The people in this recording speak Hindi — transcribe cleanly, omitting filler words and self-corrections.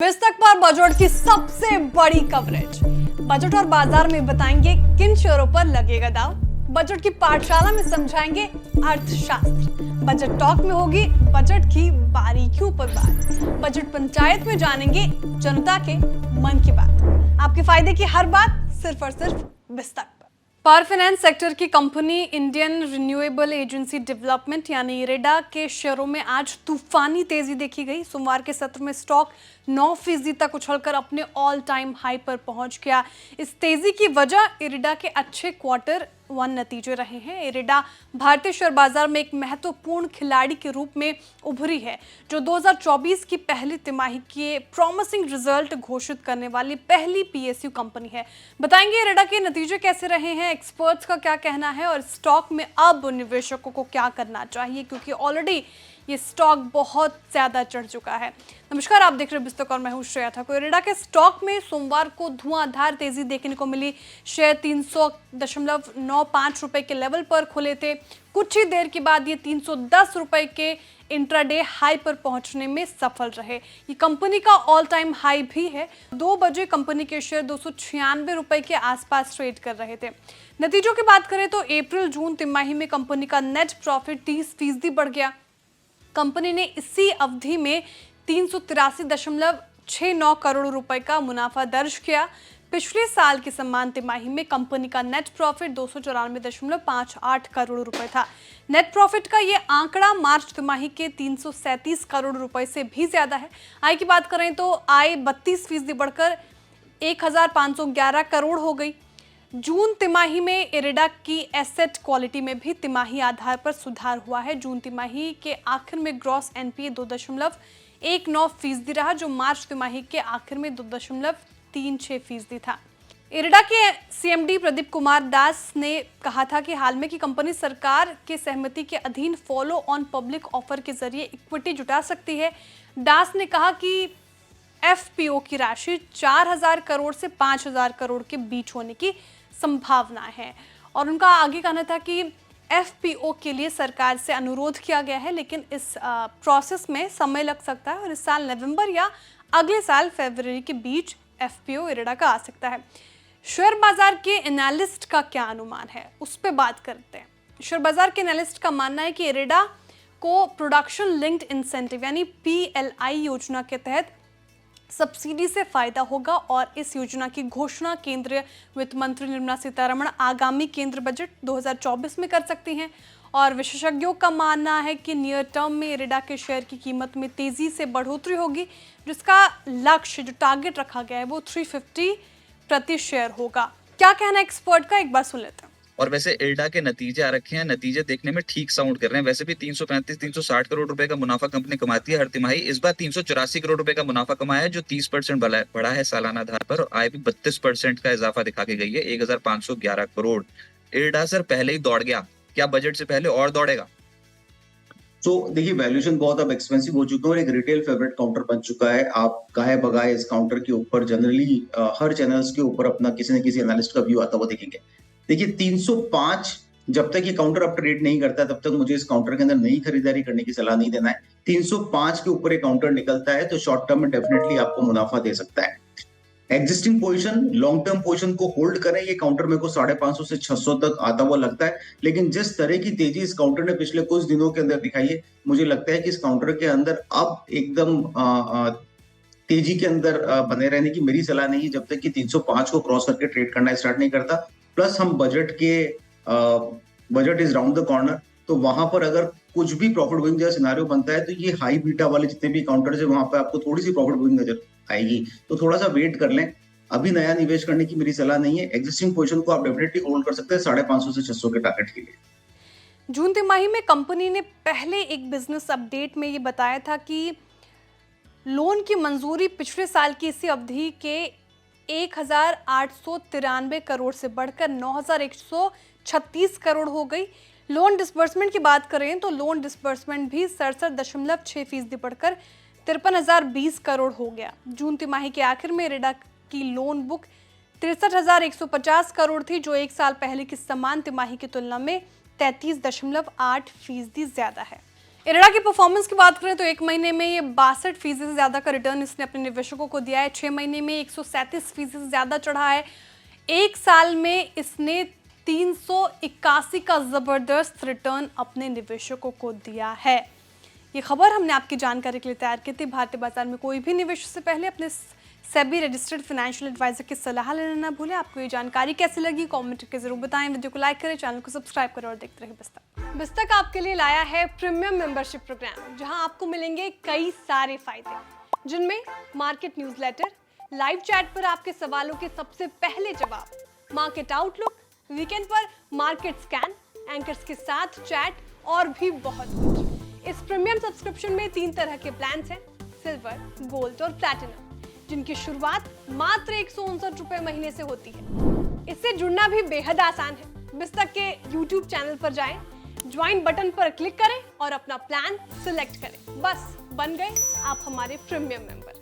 पुस्तक पर बजट की सबसे बड़ी कवरेज। बजट और बाजार में बताएंगे किन शेयरों पर लगेगा दाव। बजट की पाठशाला में समझाएंगे अर्थशास्त्र। बजट टॉक में होगी बजट की बारीकियों पर बात। बजट पंचायत में जानेंगे जनता के मन की बात। आपके फायदे की हर बात सिर्फ और सिर्फ पुस्तक पर। पावर फाइनेंस सेक्टर की company Indian renewable agency development यानी इरेडा के शेयरों में आज तूफानी तेजी देखी गई। सोमवार के सत्र में स्टॉक 9% तक उछलकर अपने ऑल टाइम हाई पर पहुंच गया। इस तेजी की वजह इरेडा के अच्छे क्वार्टर 1 नतीजे रहे हैं। इरेडा भारतीय शेयर बाजार में एक महत्वपूर्ण खिलाड़ी के रूप में उभरी है, जो 2024 की पहली तिमाही के प्रॉमिसिंग रिजल्ट घोषित करने वाली पहली पीएसयू कंपनी है। बताएंगे इरेडा के नतीजे कैसे रहे हैं, एक्सपर्ट्स का क्या कहना है और स्टॉक में अब निवेशकों को क्या करना चाहिए, क्योंकि ऑलरेडी ये स्टॉक बहुत ज्यादा चढ़ चुका है। नमस्कार, आप देख रहे हैं पुस्तक और मैं हूं श्रेया ठाकुर। इरेडा के स्टॉक में सोमवार को धुआंधार तेजी देखने को मिली। शेयर 300.95 रुपए के लेवल पर खुले थे। कुछ ही देर के बाद ये 310 रुपए के इंट्राडे हाई पर पहुंचने में सफल रहे। ये कंपनी का ऑल टाइम हाई भी है। 2 बजे कंपनी के शेयर 296 रुपए के आसपास ट्रेड कर रहे थे। नतीजों की बात करें तो अप्रैल जून तिमाही में कंपनी का नेट प्रॉफिट 30% बढ़ गया। कंपनी ने इसी अवधि में 383.69 करोड़ रुपए का मुनाफा दर्ज किया। पिछले साल की समान तिमाही में कंपनी का नेट प्रॉफिट 294.58 करोड़ रुपए था। नेट प्रॉफिट का ये आंकड़ा मार्च तिमाही के 337 करोड़ रुपए से भी ज्यादा है। आय की बात करें तो आय 32% बढ़कर 1511 करोड़ हो गई। जून तिमाही में इरेडा की एसेट क्वालिटी में भी तिमाही आधार पर सुधार हुआ है। जून तिमाही के आखिर में ग्रॉस एनपीए 2.19% रहा, जो मार्च तिमाही के आखिर में 2.36% था। इरेडा के सीएमडी प्रदीप कुमार दास ने कहा था कि हाल में की कंपनी सरकार के सहमति के अधीन फॉलो ऑन पब्लिक ऑफर के जरिए इक्विटी जुटा सकती है। दास ने कहा कि एफपीओ की राशि 4000 करोड़ से 5000 करोड़ के बीच होने की संभावना है और उनका आगे कहना था कि एफपीओ के लिए सरकार से अनुरोध किया गया है, लेकिन इस प्रोसेस में समय लग सकता है और इस साल नवंबर या अगले साल फरवरी के बीच एफपीओ इरेडा का आ सकता है। शेयर बाजार के एनालिस्ट का क्या अनुमान है, उस पर बात करते हैं। शेयर बाजार के एनालिस्ट का मानना है कि इरेडा को प्रोडक्शन लिंक्ड इंसेंटिव यानी पीएलआई योजना के तहत सब्सिडी से फायदा होगा और इस योजना की घोषणा केंद्रीय वित्त मंत्री निर्मला सीतारमण आगामी केंद्र बजट 2024 में कर सकती हैं। और विशेषज्ञों का मानना है कि नियर टर्म में इरेडा के शेयर की कीमत में तेजी से बढ़ोतरी होगी, जिसका लक्ष्य जो टारगेट रखा गया है वो 350 प्रति शेयर होगा। क्या कहना एक्सपर्ट का, एक बार सुन लेते हैं। और वैसे इरेडा के नतीजे आ रखे हैं, नतीजे देखने में ठीक साउंड कर रहे हैं। वैसे भी 335-360 करोड़ रुपए का मुनाफा कंपनी कमाती है हर तिमाही। इस बार 384 करोड़ रुपए का मुनाफा कमाया है, जो 30% बढ़ा है सालाना आधार पर। और आय भी 32% का इजाफा दिखा के गई है, 1511 करोड़। इरेडा सर पहले ही दौड़ गया, क्या बजट से पहले और दौड़ेगा? तो देखिए, वैल्यूएशन बहुत अब एक्सपेंसिव हो चुका है और एक रिटेल फेवरेट काउंटर बन चुका है। आप गाहे बगाए इस काउंटर के ऊपर जनरली हर चैनल्स के ऊपर अपना किसी न किसी एनालिस्ट का व्यू आता हुआ देखेंगे। देखिए 305 जब तक ये काउंटर अप ट्रेड नहीं करता है तब तक मुझे इस काउंटर के अंदर नई खरीदारी करने की सलाह नहीं देना है। 305 के ऊपर एक काउंटर निकलता है तो शॉर्ट टर्म में डेफिनेटली आपको मुनाफा दे सकता है। Existing position, long term position को होल्ड करें। ये काउंटर मेरे को 550 से 600 तक आता हुआ लगता है, लेकिन जिस तरह की तेजी इस काउंटर ने पिछले कुछ दिनों के अंदर दिखाई है, मुझे लगता है कि इस काउंटर के अंदर अब एकदम तेजी के अंदर बने रहने की मेरी सलाह नहीं है जब तक कि 305 को क्रॉस करके ट्रेड करना स्टार्ट नहीं करता। प्लस हम budget is round the corner, तो वहां पर अगर कुछ भी प्रॉफिट बुकिंग जैसा सिनारियो बनता है तो ये हाई बीटा वाले जितने भी काउंटर्स है वहां पे आपको थोड़ी सी प्रॉफिट बुकिंग नजर आएगी, तो थोड़ा सा वेट कर लें। अभी नया निवेश करने की मेरी सलाह नहीं है। एग्जिस्टिंग पोजीशन को आप डेफिनेटली होल्ड कर सकते हैं 550 से 600 के टारगेट के लिए। जून तिमाही में कंपनी ने पहले एक बिजनेस अपडेट में ये बताया था कि लोन की मंजूरी पिछले साल की इसी अवधि के 1893 करोड़ से बढ़कर 9136 करोड़ हो गई। लोन डिसबर्समेंट की बात करें तो लोन डिसबर्समेंट भी 67.6% बढ़कर 53,020 करोड़ हो गया। जून तिमाही के आखिर में इरेडा की लोन बुक 63,150 करोड़ थी, जो एक साल पहले की समान तिमाही की तुलना में 33.8% ज्यादा है। इरडा की परफॉर्मेंस की बात करें तो एक महीने में ये 62% से ज़्यादा का रिटर्न इसने अपने निवेशकों को दिया है। 6 महीने में 137% से ज़्यादा चढ़ा है। एक साल में इसने 381 का ज़बरदस्त रिटर्न अपने निवेशकों को दिया है। ये खबर हमने आपकी जानकारी के लिए तैयार की थी। भारतीय बाजार में कोई भी निवेश से पहले अपने सेबी रजिस्टर्ड फाइनेंशियल एडवाइजर की सलाह लेना ना भूलें। आपको ये जानकारी कैसी लगी कमेंट करके जरूर बताएं। वीडियो को लाइक करें, चैनल को सब्सक्राइब करें और देखते रहिए बिस्तक। बिस्तक आपके लिए लाया है प्रीमियम मेंबरशिप प्रोग्राम, जहां आपको मिलेंगे कई सारे फायदे, जिनमें मार्केट न्यूज़लेटर, लाइव चैट पर आपके सवालों के सबसे पहले जवाब, मार्केट आउटलुक, वीकेंड पर मार्केट स्कैन, एंकर्स के साथ चैट और भी बहुत कुछ। इस प्रीमियम सब्सक्रिप्शन में 3 तरह के प्लान हैं, सिल्वर, गोल्ड और प्लैटिनम, जिनकी शुरुआत मात्र 159 रुपए महीने से होती है। इससे जुड़ना भी बेहद आसान है। बिस्तक के YouTube चैनल पर जाएं, ज्वाइन बटन पर क्लिक करें और अपना प्लान सिलेक्ट करें। बस बन गए आप हमारे प्रीमियम मेंबर।